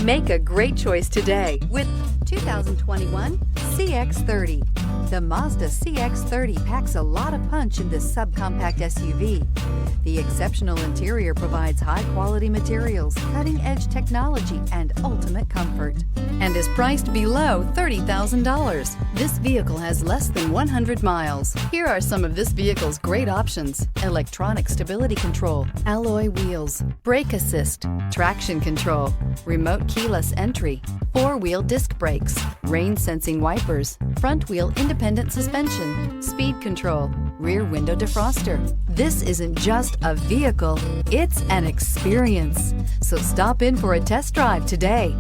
Make a great choice today with 2021 CX-30. The Mazda CX-30 packs a lot of punch in this subcompact SUV. The exceptional interior provides high-quality materials, cutting-edge technology, and ultimate comfort, and is priced below $30,000. This vehicle has less than 100 miles. Here are some of this vehicle's great options: electronic stability control, alloy wheels, brake assist, traction control, remote keyless entry, four-wheel disc brakes, rain-sensing wipers, front-wheel independent suspension, speed control, rear window defroster. This isn't just a vehicle, it's an experience. So stop in for a test drive today.